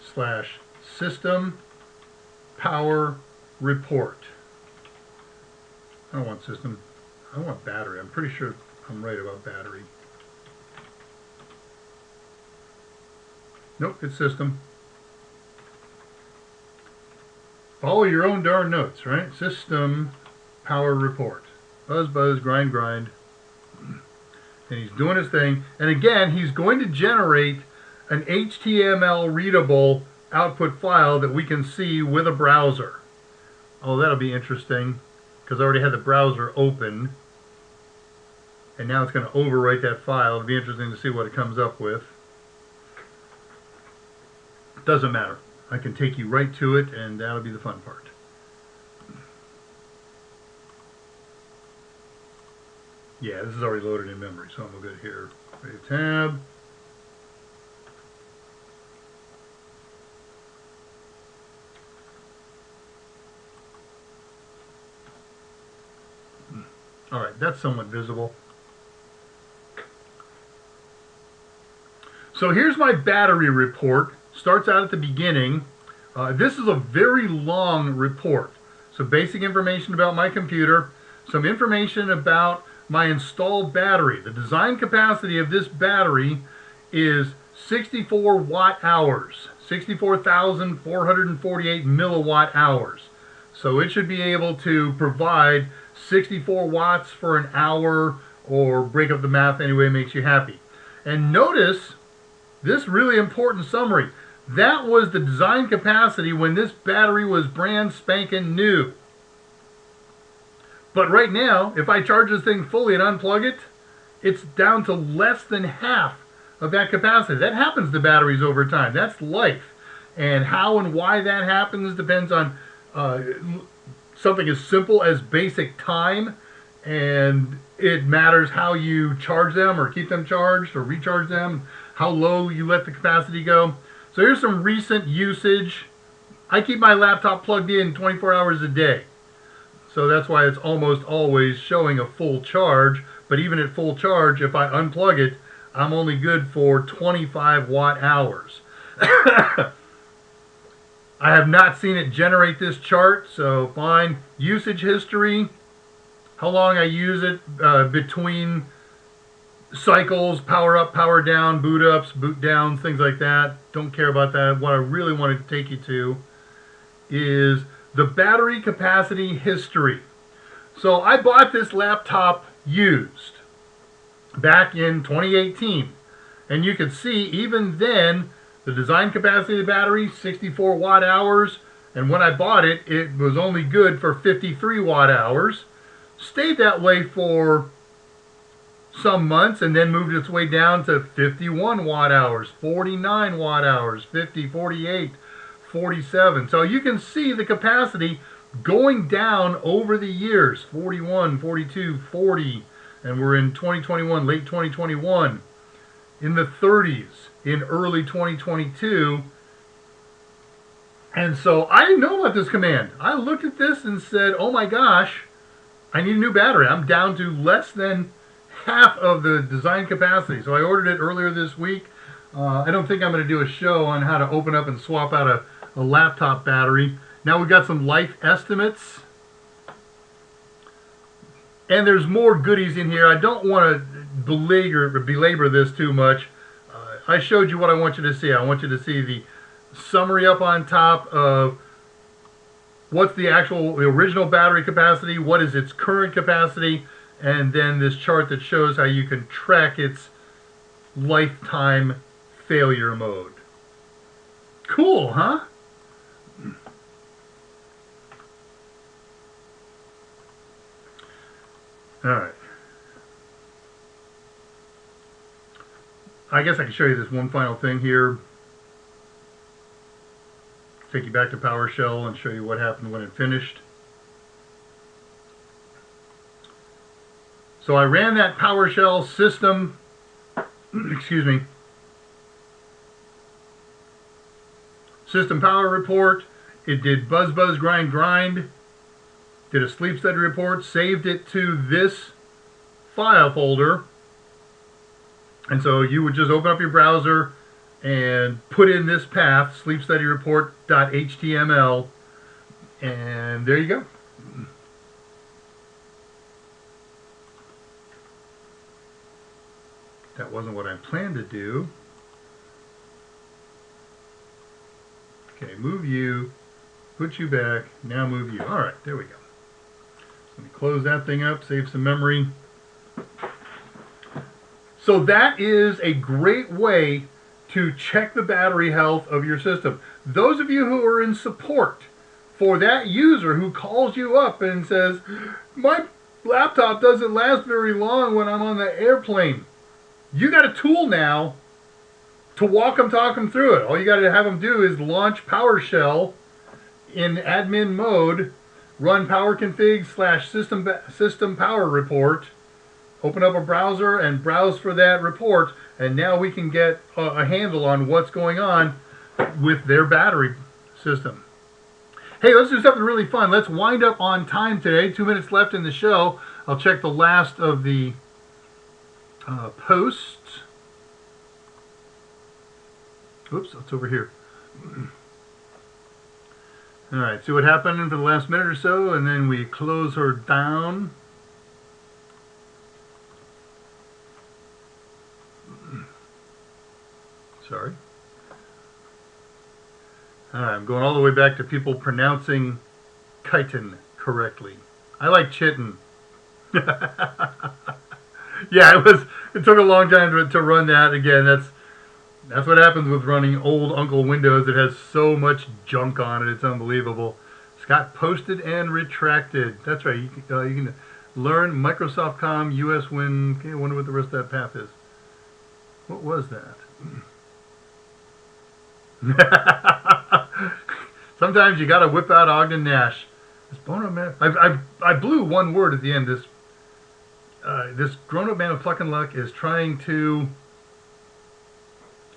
/ system power report. I don't want system, I want battery. I'm pretty sure I'm right about battery. Nope, it's system. Follow your own darn notes, right? System power report. Buzz, buzz, grind, grind. And he's doing his thing. And again, he's going to generate an HTML readable output file that we can see with a browser. Oh, that'll be interesting, because I already had the browser open. And now it's going to overwrite that file. It'll be interesting to see what it comes up with. Doesn't matter. I can take you right to it, and that'll be the fun part. Yeah, this is already loaded in memory, so I'm good here. Create tab. All right, that's somewhat visible. So here's my battery report. Starts out at the beginning. This is a very long report. So basic information about my computer, some information about my installed battery. The design capacity of this battery is 64 watt hours, 64,448 milliwatt hours. So it should be able to provide 64 watts for an hour, or break up the math any way it makes you happy. And notice this really important summary. That was the design capacity when this battery was brand spanking new. But right now, if I charge this thing fully and unplug it, it's down to less than half of that capacity. That happens to batteries over time. That's life. And how and why that happens depends on something as simple as basic time, and it matters how you charge them or keep them charged or recharge them, how low you let the capacity go. So here's some recent usage. I keep my laptop plugged in 24 hours a day. So that's why it's almost always showing a full charge. But even at full charge, if I unplug it, I'm only good for 25 watt hours. I have not seen it generate this chart, so fine. Usage history, how long I use it between cycles, power up, power down, boot ups, boot downs, things like that. Don't care about that. What I really wanted to take you to is the battery capacity history. So I bought this laptop used back in 2018. And you can see even then, the design capacity of the battery, 64 watt hours. And when I bought it, it was only good for 53 watt hours. Stayed that way for some months and then moved its way down to 51 watt hours, 49 watt hours, 50, 48, 47. So you can see the capacity going down over the years, 41, 42, 40, and we're in 2021, late 2021, in the 30s, in early 2022. And so I didn't know about this command. I looked at this and said, oh my gosh, I need a new battery. I'm down to less than half of the design capacity. So I ordered it earlier this week. I don't think I'm going to do a show on how to open up and swap out a laptop battery. Now we've got some life estimates. And there's more goodies in here. I don't want to belabor this too much. I showed you what I want you to see. I want you to see the summary up on top of what's the original battery capacity, what is its current capacity, and then this chart that shows how you can track its lifetime failure mode. Cool, huh? All right. I guess I can show you this one final thing here. Take you back to PowerShell and show you what happened when it finished. So I ran that PowerShell system, excuse me, system power report. It did buzz, buzz, grind, grind. Did a sleep study report, saved it to this file folder. And so you would just open up your browser and put in this path, sleepstudyreport.html, and there you go. That wasn't what I planned to do. Okay, move you, put you back, now move you. All right, there we go. Let me close that thing up, save some memory. So that is a great way to check the battery health of your system. Those of you who are in support for that user who calls you up and says, my laptop doesn't last very long when I'm on the airplane. You got a tool now to walk them, talk them through it. All you got to have them do is launch PowerShell in admin mode, run powerconfig/system power report, open up a browser and browse for that report, and now we can get a handle on what's going on with their battery system. Hey, let's do something really fun. Let's wind up on time today. 2 minutes left in the show. I'll check the last of the posts. Oops, it's over here. All right, see what happened for the last minute or so, and then we close her down. Sorry. All right, I'm going all the way back to people pronouncing chitin correctly. I like chitin. Yeah, it took a long time to run that again. That's what happens with running old Uncle Windows. It has so much junk on it. It's unbelievable. Scott posted and retracted. That's right. You can learn Microsoft Com US Win. Okay, I wonder what the rest of that path is. What was that? Sometimes you got to whip out Ogden Nash. This grown-up man. I blew one word at the end. This grown-up man with pluck and luck is trying to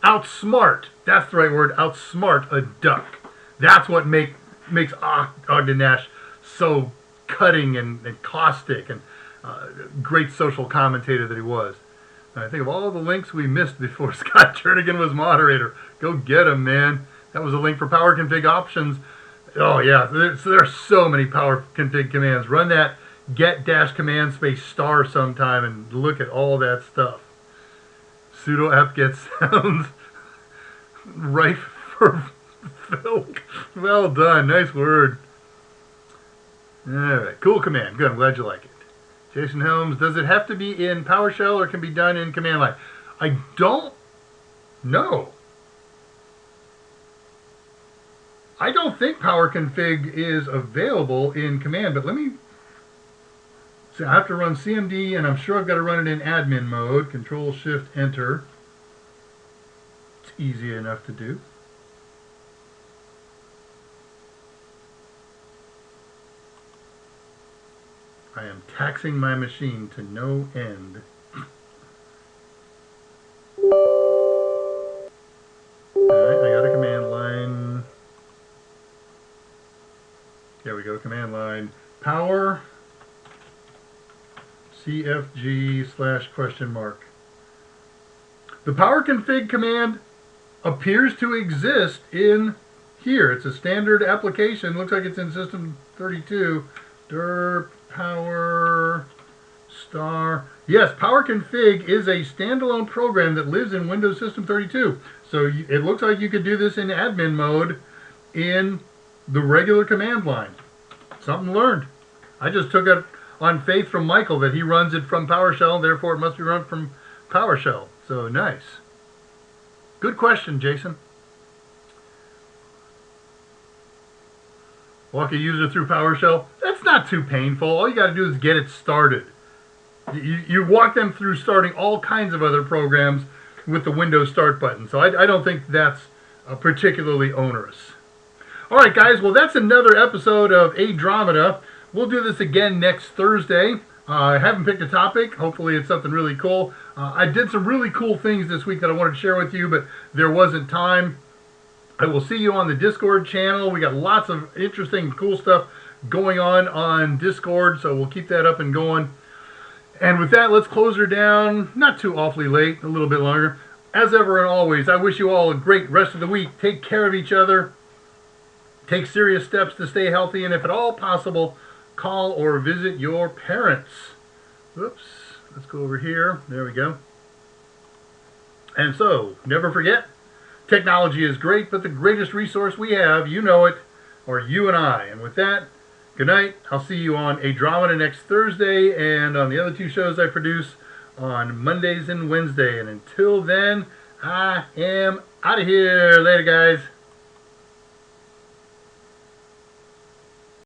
outsmart. That's the right word. Outsmart a duck. That's what makes Ogden Nash so cutting and caustic and great social commentator that he was. I think of all the links we missed before Scott Jernigan was moderator. Go get him, man. That was a link for power config options. Oh, yeah. There are so many power config commands. Run that get-command space star sometime and look at all that stuff. Sudo apt-get sounds rife for filk. Well done. Nice word. All right. Cool command. Good. I'm glad you like it. Jason Helms, does it have to be in PowerShell or can be done in command line? I don't No. I don't think power config is available in command, but let me, so I have to run CMD, and I'm sure I've got to run it in admin mode. Control Shift Enter. It's easy enough to do. I am taxing my machine to no end. Alright, I got a command line. There we go, command line. Power CFG /?. The power config command appears to exist in here. It's a standard application. Looks like it's in System 32. Dir power star. Yes, power config is a standalone program that lives in Windows System 32. So it looks like you could do this in admin mode in the regular command line. Something learned. I just took it on faith from Michael that he runs it from PowerShell, and therefore it must be run from PowerShell. So nice. Good question, Jason. Walk a user through PowerShell. That's not too painful. All you got to do is get it started. You walk them through starting all kinds of other programs with the Windows Start button. So I don't think that's particularly onerous. All right, guys. Well, that's another episode of ADRAMADA. We'll do this again next Thursday. I haven't picked a topic. Hopefully it's something really cool. I did some really cool things this week that I wanted to share with you, but there wasn't time. I will see you on the Discord channel. We got lots of interesting, cool stuff going on Discord, so we'll keep that up and going. And with that, let's close her down. Not too awfully late, a little bit longer. As ever and always, I wish you all a great rest of the week. Take care of each other. Take serious steps to stay healthy, and if at all possible, call or visit your parents. Oops, let's go over here. There we go. And so, never forget, technology is great, but the greatest resource we have, you know it, are you and I. And with that, good night. I'll see you on ADRAMADA next Thursday and on the other two shows I produce on Mondays and Wednesday. And until then, I am out of here. Later, guys.